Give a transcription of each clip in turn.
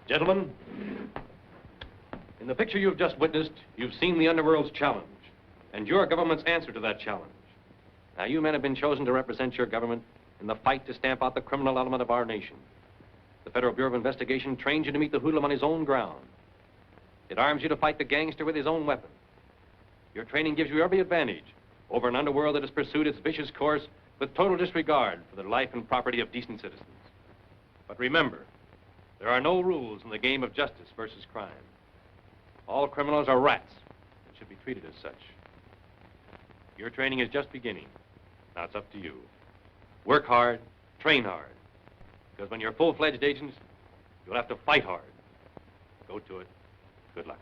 Gentlemen, in the picture you've just witnessed, you've seen the underworld's challenge and your government's answer to that challenge. Now, you men have been chosen to represent your government in the fight to stamp out the criminal element of our nation. The Federal Bureau of Investigation trains you to meet the hoodlum on his own ground. It arms you to fight the gangster with his own weapon. Your training gives you every advantage over an underworld that has pursued its vicious course with total disregard for the life and property of decent citizens. But remember, there are no rules in the game of justice versus crime. All criminals are rats and should be treated as such. Your training is just beginning. Now it's up to you. Work hard, train hard. Because when you're full-fledged agents, you'll have to fight hard. Go to it. Good luck.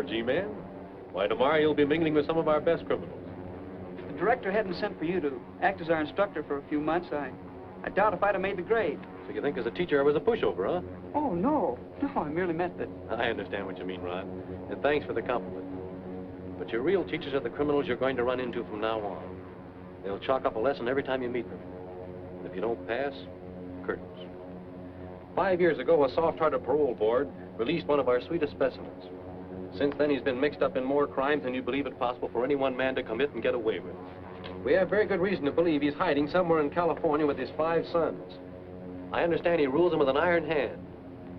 G-Man. Why, tomorrow you'll be mingling with some of our best criminals. If the director hadn't sent for you to act as our instructor for a few months, I doubt if I'd have made the grade. So you think as a teacher I was a pushover, huh? Oh, no. No, I merely meant that. I understand what you mean, Ron. And thanks for the compliment. But your real teachers are the criminals you're going to run into from now on. They'll chalk up a lesson every time you meet them. And if you don't pass, curtains. 5 years ago, a soft-hearted parole board released one of our sweetest specimens. Since then, he's been mixed up in more crimes than you believe it possible for any one man to commit and get away with. We have very good reason to believe he's hiding somewhere in California with his 5 sons. I understand he rules them with an iron hand,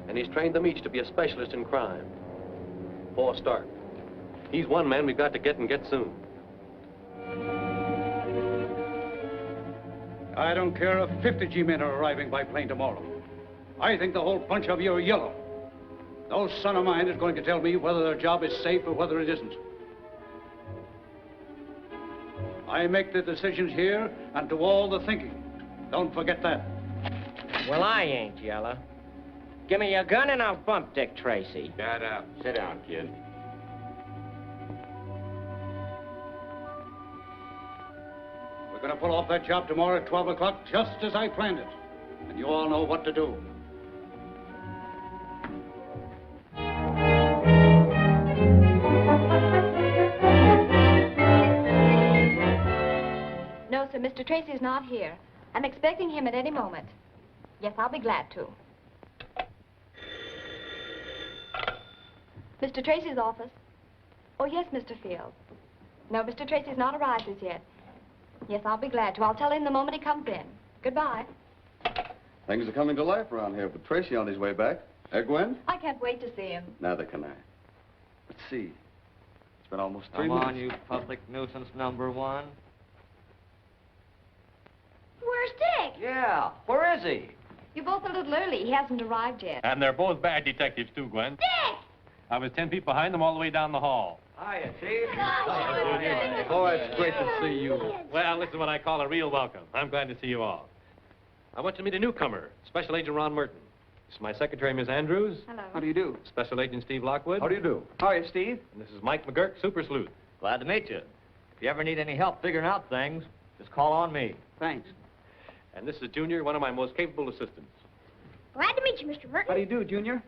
and he's trained them each to be a specialist in crime. For a start, he's one man we've got to get and get soon. I don't care if 50 G-men are arriving by plane tomorrow. I think the whole bunch of you are yellow. No son of mine is going to tell me whether their job is safe or whether it isn't. I make the decisions here and do all the thinking. Don't forget that. Well, I ain't yellow. Give me your gun and I'll bump Dick Tracy. Shut up. Sit down, kid. We're going to pull off that job tomorrow at 12 o'clock, just as I planned it. And you all know what to do. No, sir, Mr. Tracy is not here. I'm expecting him at any moment. Yes, I'll be glad to. Mr. Tracy's office? Oh, yes, Mr. Field. No, Mr. Tracy's not arrived as yet. Yes, I'll be glad to. I'll tell him the moment he comes in. Goodbye. Things are coming to life around here with Tracy on his way back. Eh, Gwen? I can't wait to see him. Neither can I. Let's see. It's been almost 3 Come months. on, you public nuisance number one. Where's Dick? Yeah, where is he? You're both a little early. He hasn't arrived yet. And they're both bad detectives, too, Gwen. Dick! I was 10 feet behind them all the way down the hall. Hiya, Chief. Oh, it's great to see you. Well, this is what I call a real welcome. I'm glad to see you all. I want you to meet a newcomer, Special Agent Ron Merton. This is my secretary, Miss Andrews. Hello. How do you do? Special Agent Steve Lockwood. How do you do? How are you, Steve? And this is Mike McGurk, Super Sleuth. Glad to meet you. If you ever need any help figuring out things, just call on me. Thanks. And this is Junior, one of my most capable assistants. Glad to meet you, Mr. Merton. How do you do, Junior?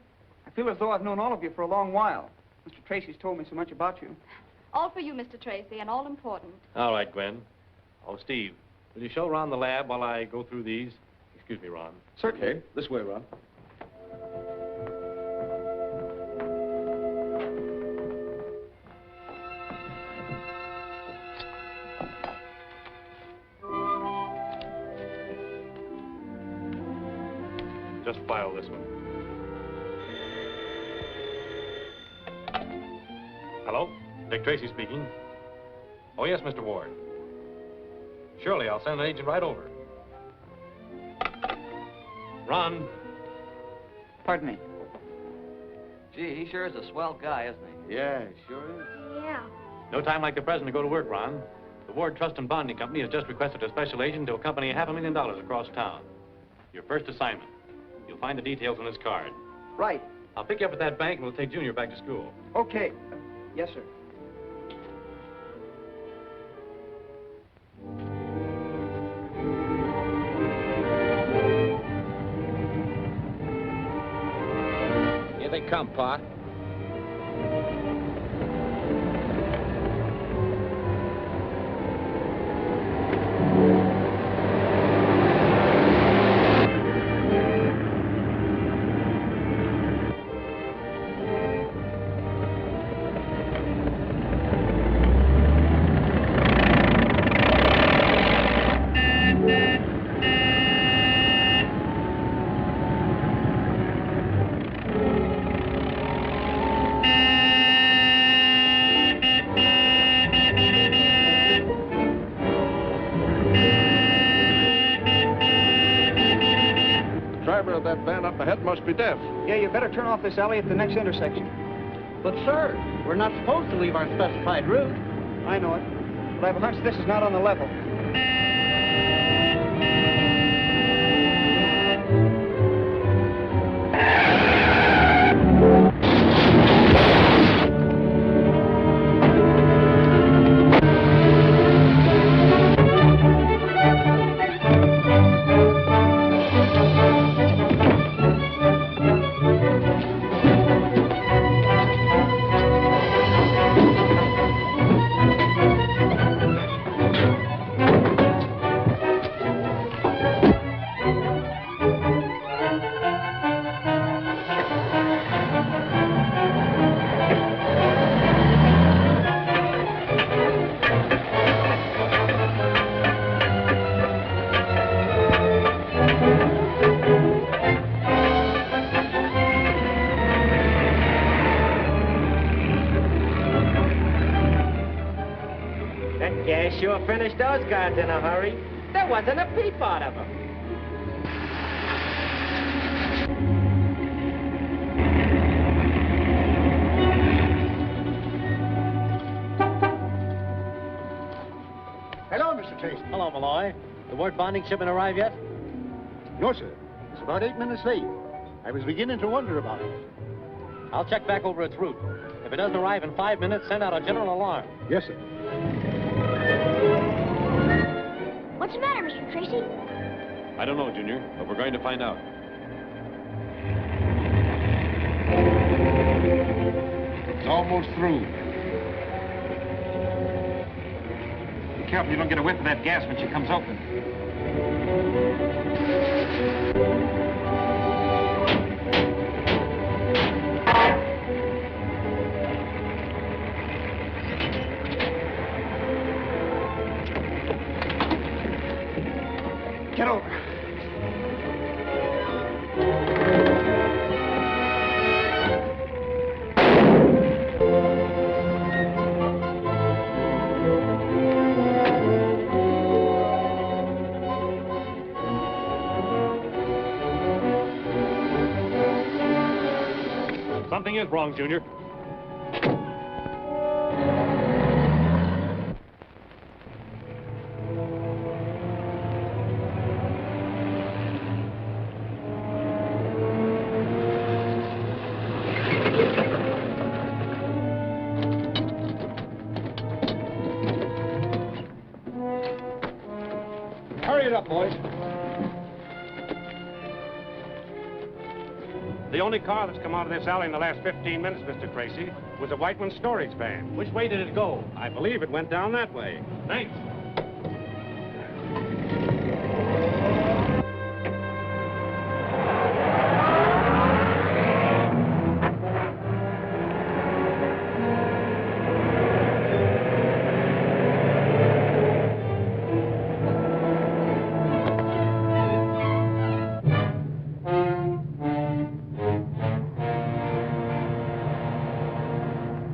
I feel as though I've known all of you for a long while. Mr. Tracy's told me so much about you. All for you, Mr. Tracy, and all important. All right, Gwen. Oh, Steve, will you show Ron the lab while I go through these? Excuse me, Ron. Certainly. Okay, this way, Ron. Just file this one. Hello? Dick Tracy speaking. Oh, yes, Mr. Ward. Surely, I'll send an agent right over. Ron. Pardon me. Gee, he sure is a swell guy, isn't he? Yeah, it sure is. Yeah. No time like the present to go to work, Ron. The Ward Trust and Bonding Company has just requested a special agent to accompany $500,000 across town. Your first assignment. You'll find the details on this card. Right. I'll pick you up at that bank and we'll take Junior back to school. Okay. Yes, sir. Here they come, Pa. Driver of that van up ahead must be deaf. Yeah, you better turn off this alley at the next intersection. But, sir, we're not supposed to leave our specified route. I know it. But I have a hunch this is not on the level. That gas sure finished those guards in a hurry. There wasn't a peep out of them. Hello, Mr. Tracy. Hello, Malloy. The Ward bonding shipment arrived yet? No, sir. It's about 8 minutes late. I was beginning to wonder about it. I'll check back over its route. If it doesn't arrive in 5 minutes, send out a general alarm. Yes, sir. What's the matter, Mr. Tracy? I don't know, Junior, but we're going to find out. It's almost through. Be careful you don't get a whiff of that gas when she comes open. Get over. Something is wrong, Junior. Hurry it up, boys. The only car that's come out of this alley in the last 15 minutes, Mr. Tracy, was a Whiteman storage van. Which way did it go? I believe it went down that way. Thanks.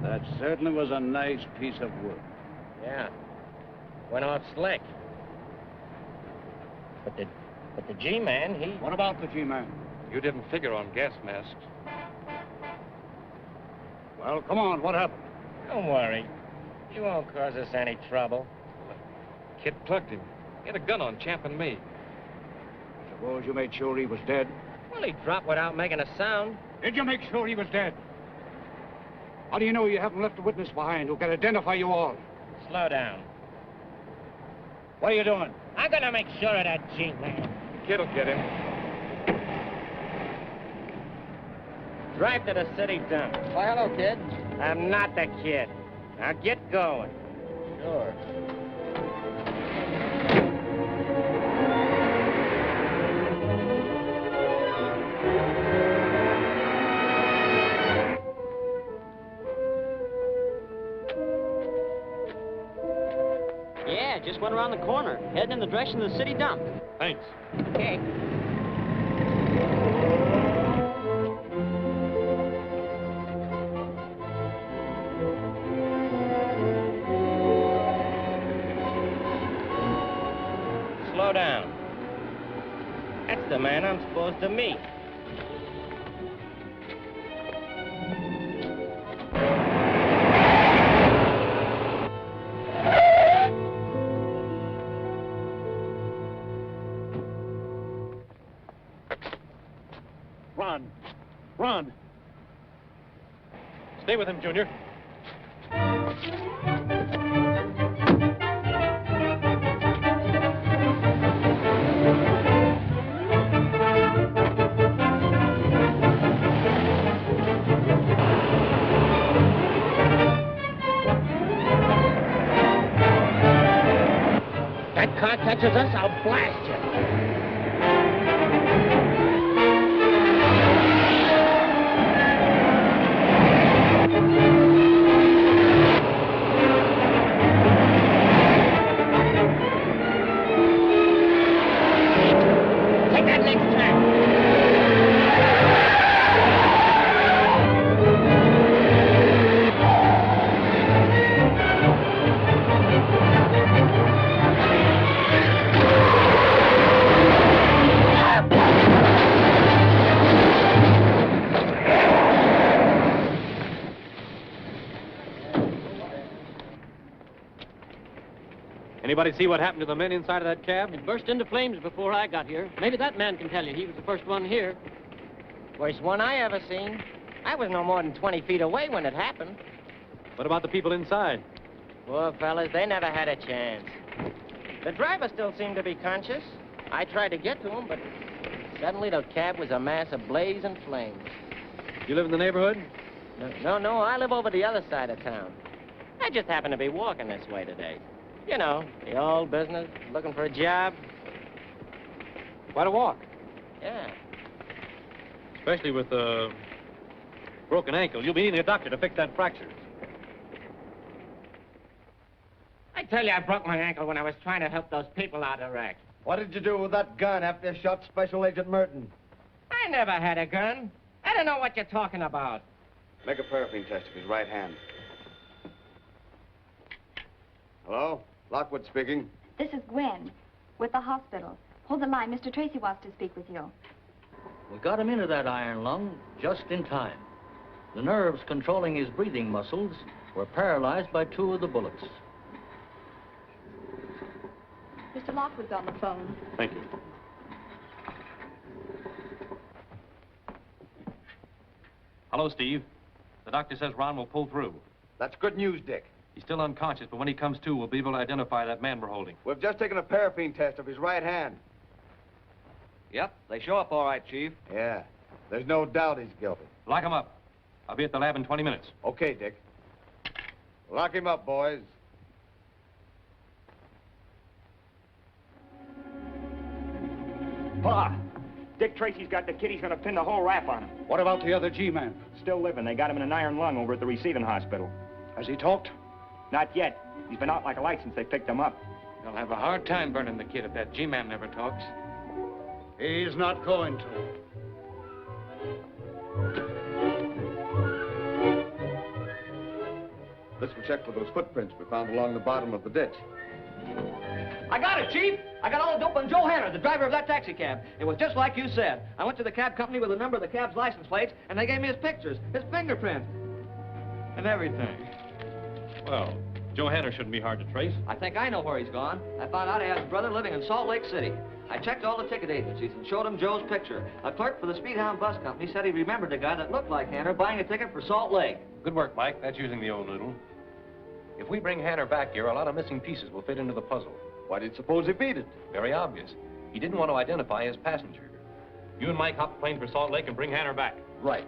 That certainly was a nice piece of work. Yeah. Went off slick. But the G-man, he... What about the G-man? You didn't figure on gas masks. Well, come on, what happened? Don't worry. He won't cause us any trouble. Kid plugged him. He had a gun on Champ and me. Suppose you made sure he was dead? Well, he dropped without making a sound. Did you make sure he was dead? How do you know you haven't left a witness behind who can identify you all? Slow down. What are you doing? I'm gonna make sure of that G-man. The kid'll get him. Drive to the city dump. Why, hello, kid. I'm not the kid. Now get going. Sure. Yeah, just went around the corner, heading in the direction of the city dump. Thanks. Okay. Slow down. That's the man I'm supposed to meet. Run. Run. Stay with him, Junior. That car catches us, I'll blast you. Take that next turn. Anybody see what happened to the men inside of that cab? It burst into flames before I got here. Maybe that man can tell you. He was the first one here. Worst one I ever seen. I was no more than 20 feet away when it happened. What about the people inside? Poor fellas, they never had a chance. The driver still seemed to be conscious. I tried to get to him, but suddenly the cab was a mass of blazing flames. You live in the neighborhood? No, I live over the other side of town. I just happened to be walking this way today. You know, the old business, looking for a job. Quite a walk. Yeah. Especially with a broken ankle. You'll be needing a doctor to fix that fracture. I tell you, I broke my ankle when I was trying to help those people out of wreck. What did you do with that gun after you shot Special Agent Merton? I never had a gun. I don't know what you're talking about. Make a paraffin test of his right hand. Hello? Lockwood speaking. This is Gwen with the hospital. Hold the line. Mr. Tracy wants to speak with you. We got him into that iron lung just in time. The nerves controlling his breathing muscles were paralyzed by 2 of the bullets. Mr. Lockwood's on the phone. Thank you. Hello, Steve. The doctor says Ron will pull through. That's good news, Dick. He's still unconscious, but when he comes to, we'll be able to identify that man we're holding. We've just taken a paraffin test of his right hand. Yep, they show up all right, Chief. Yeah, there's no doubt he's guilty. Lock him up. I'll be at the lab in 20 minutes. Okay, Dick. Lock him up, boys. Pa, Dick Tracy's got the kid. He's gonna pin the whole rap on him. What about the other G-man? Still living. They got him in an iron lung over at the receiving hospital. Has he talked? Not yet. He's been out like a light since they picked him up. They'll have a hard time burning the kid if that G-man never talks. He's not going to. This will check for those footprints we found along the bottom of the ditch. I got it, Chief. I got all the dope on Joe Hanner, the driver of that taxi cab. It was just like you said. I went to the cab company with the number of the cab's license plates, and they gave me his pictures, his fingerprints, and everything. Well, Joe Hanner shouldn't be hard to trace. I think I know where he's gone. I found out he has a brother living in Salt Lake City. I checked all the ticket agencies and showed him Joe's picture. A clerk for the Speedhound Bus Company said he remembered a guy that looked like Hanner buying a ticket for Salt Lake. Good work, Mike. That's using the old noodle. If we bring Hanner back here, a lot of missing pieces will fit into the puzzle. Why do you suppose he beat it? Very obvious. He didn't want to identify his passenger. You and Mike hop the plane for Salt Lake and bring Hanner back. Right.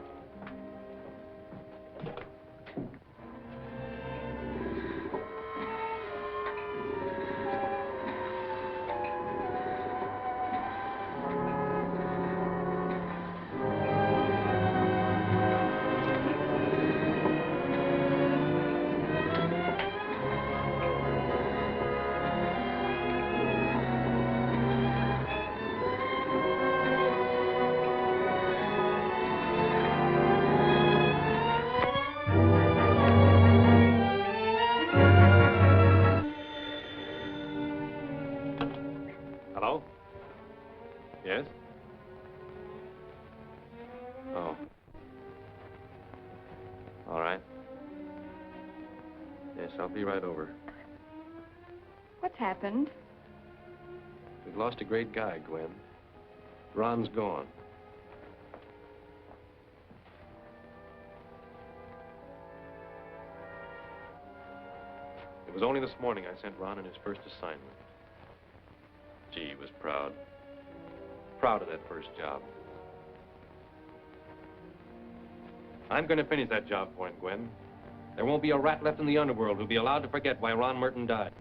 Hello? Yes? Oh. All right. Yes, I'll be right over. What's happened? We've lost a great guy, Gwen. Ron's gone. It was only this morning I sent Ron on his first assignment. Gee, he was proud. Proud of that first job. I'm going to finish that job for him, Gwen. There won't be a rat left in the underworld who'll be allowed to forget why Ron Merton died.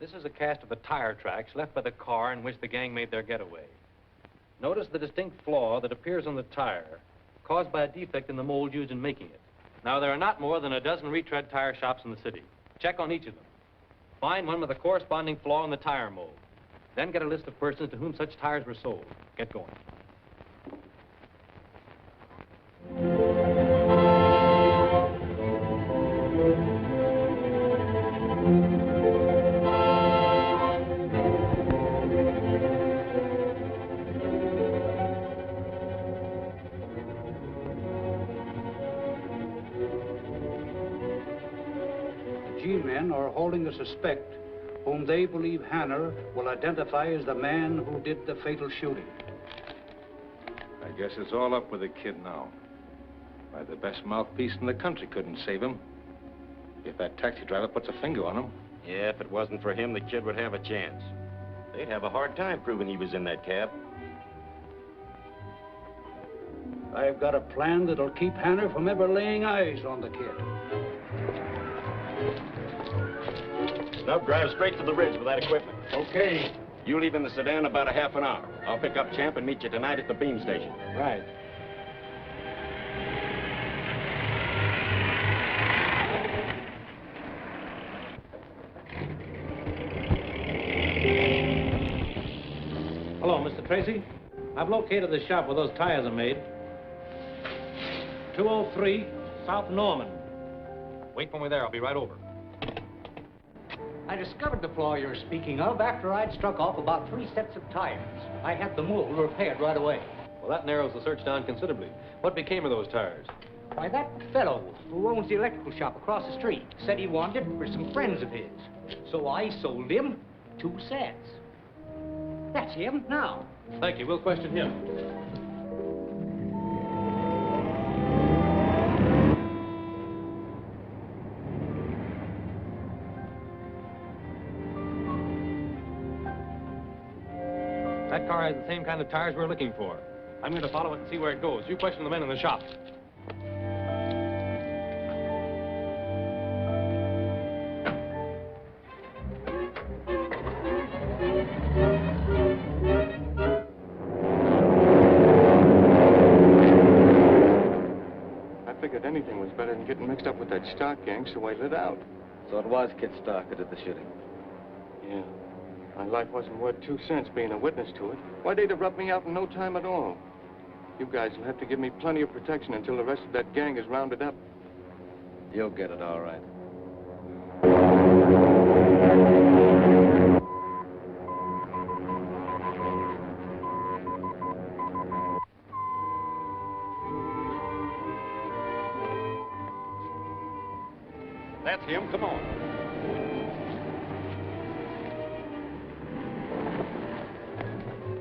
This is a cast of the tire tracks left by the car in which the gang made their getaway. Notice the distinct flaw that appears on the tire, caused by a defect in the mold used in making it. Now, there are not more than a dozen retread tire shops in the city. Check on each of them. Find one with a corresponding flaw in the tire mold. Then get a list of persons to whom such tires were sold. Get going. G-men are holding a suspect whom they believe Hanner will identify as the man who did the fatal shooting. I guess it's all up with the kid now. Why, the best mouthpiece in the country couldn't save him. If that taxi driver puts a finger on him. Yeah, if it wasn't for him, the kid would have a chance. They'd have a hard time proving he was in that cab. I've got a plan that'll keep Hanner from ever laying eyes on the kid. Snub, drive straight to the ridge with that equipment. Okay. You leave in the sedan about a half an hour. I'll pick up Champ and meet you tonight at the beam station. Right. Hello, Mr. Tracy. I've located the shop where those tires are made. 203 South Norman. Wait for me there. I'll be right over. I discovered the flaw you're speaking of after I'd struck off about 3 sets of tires. I had the mold repaired right away. Well, that narrows the search down considerably. What became of those tires? Why, that fellow who owns the electrical shop across the street said he wanted it for some friends of his. So I sold him 2 sets. That's him now. Thank you. We'll question him. That car has the same kind of tires we're looking for. I'm going to follow it and see where it goes. You question the men in the shop. I figured anything was better than getting mixed up with that stock gang, so I lit out. So it was Kit Stark who did the shooting. Yeah. My life wasn't worth 2 cents being a witness to it. Why, they'd have rubbed me out in no time at all. You guys will have to give me plenty of protection until the rest of that gang is rounded up. You'll get it all right. That's him. Come on.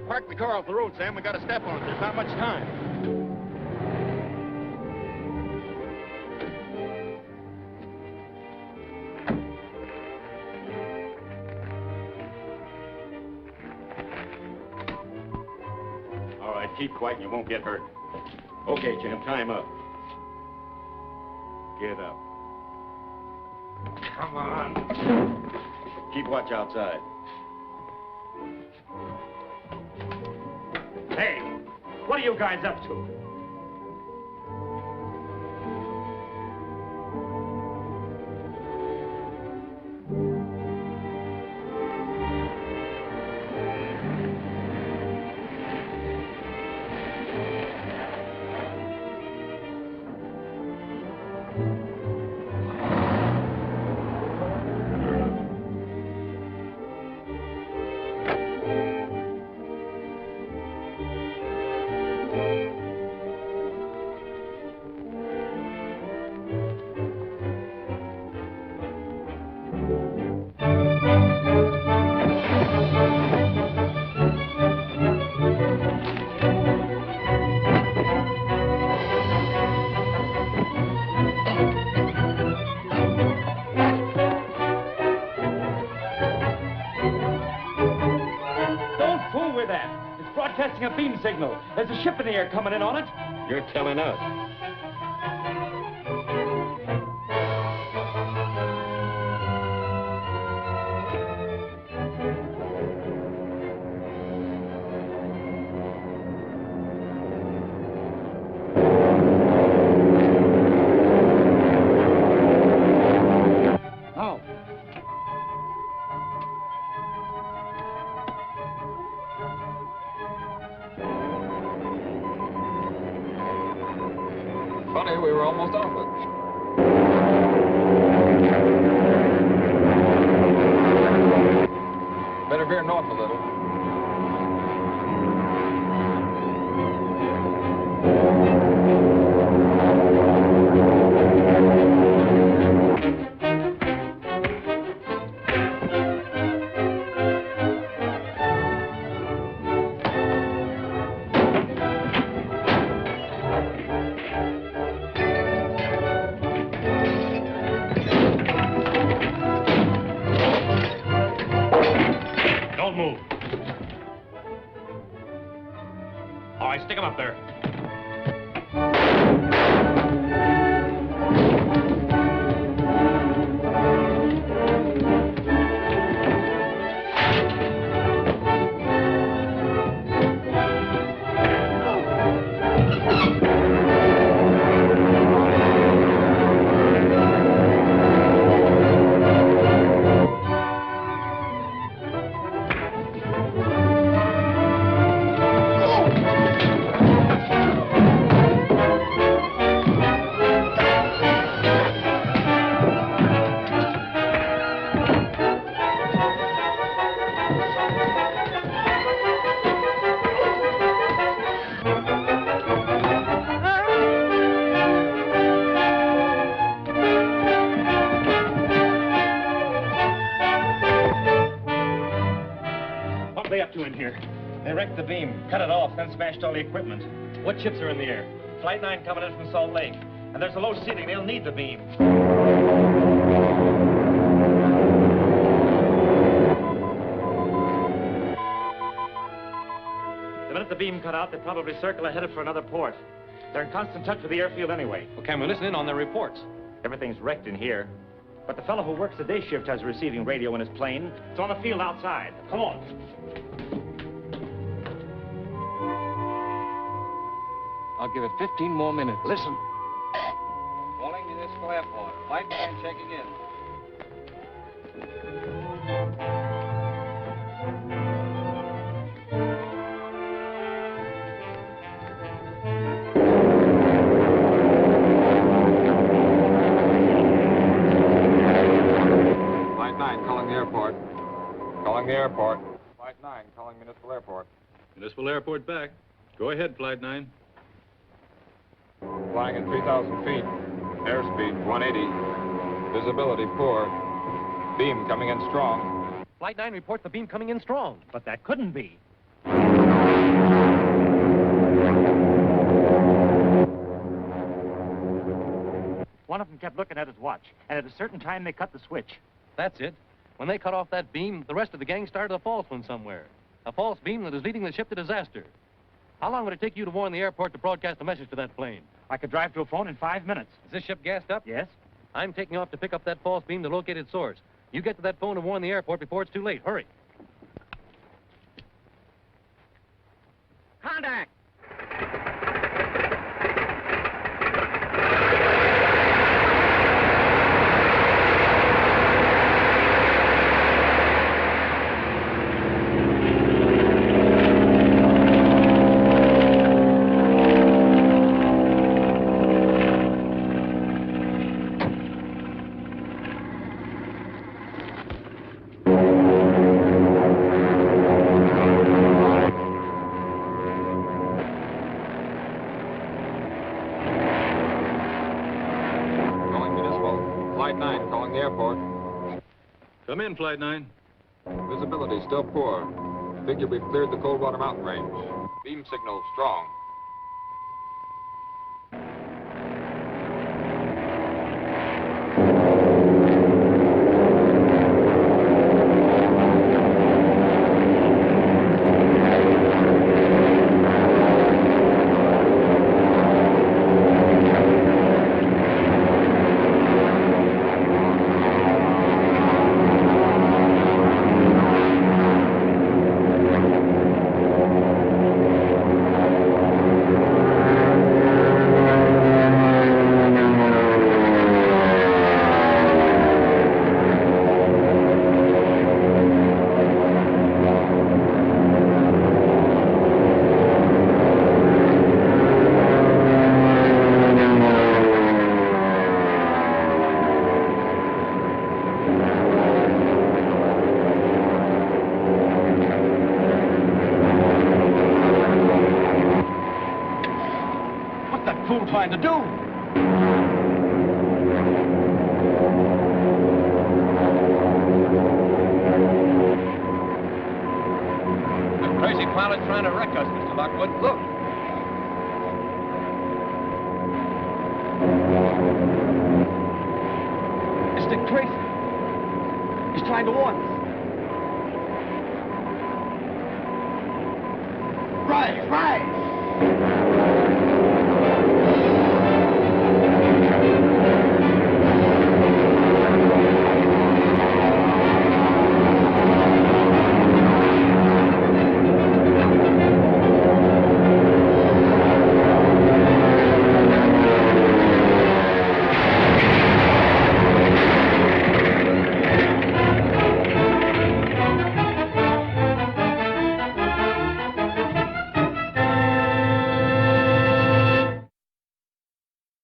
Park the car off the road, Sam. We got to step on it. There's not much time. All right, keep quiet and you won't get hurt. Okay, Jim, time up. Get up. Come on. Keep watch outside. Hey, what are you guys up to? A beam signal. There's a ship in the air coming in on it. You're telling us. Now. Funny, we were almost off it. Better veer north a little. Don't move. All right, stick him up there. wrecked the beam, cut it off, then smashed all the equipment. What ships are in the air? Flight 9 coming in from Salt Lake. And there's a low ceiling. They'll need the beam. The minute the beam cut out, they probably circle ahead for another port. They're in constant touch with the airfield anyway. Well, can we listen in on their reports? Everything's wrecked in here. But the fellow who works the day shift has a receiving radio in his plane. It's on the field outside. Come on. I'll give it 15 more minutes. Listen. Calling Municipal Airport. Flight 9 checking in. Flight 9 calling the airport. Calling the airport. Flight 9 calling Municipal Airport. Municipal Airport back. Go ahead, Flight 9. Flying at 3,000 feet. Airspeed 180. Visibility poor. Beam coming in strong. Flight 9 reports the beam coming in strong. But that couldn't be. One of them kept looking at his watch, and at a certain time they cut the switch. That's it. When they cut off that beam, the rest of the gang started a false one somewhere. A false beam that is leading the ship to disaster. How long would it take you to warn the airport to broadcast a message to that plane? I could drive to a phone in 5 minutes. Is this ship gassed up? Yes. I'm taking off to pick up that false beam to locate its source. You get to that phone and warn the airport before it's too late. Hurry. Contact! Calling Municipal. Flight 9 calling the airport. Come in, Flight 9. Visibility still poor. Figure we've cleared the Coldwater Mountain Range. Beam signal strong. Fool trying to do? The crazy pilot's trying to wreck us, Mr. Lockwood. Look. It's Dick Tracy. He's trying to warn us. Right.